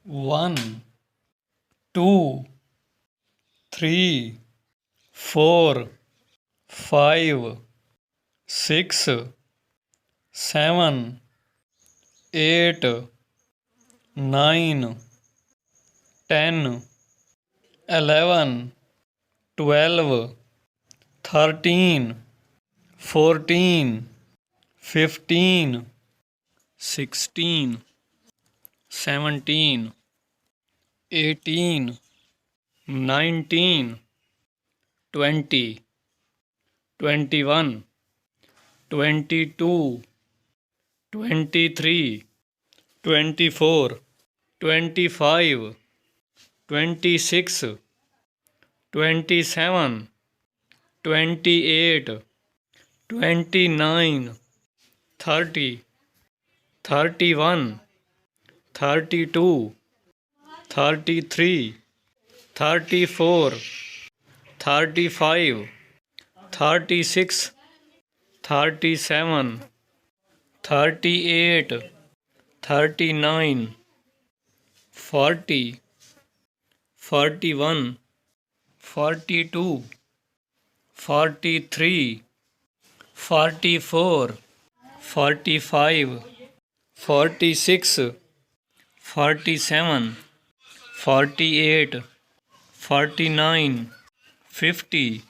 1, 2, 3, 4, 5, 6, 7, 8, 9, 10, 11, 12, 13, 14, 15, 16, 17, 18, 19, 20, 21, 22, 23, 24, 25, 26, 27, 28, 29, 30, 31, 32, 33, 34, 35, 36, 37, 38, 39, 40, 41, 42, 43, 44, 45, 46, 47, 48, 49, 50,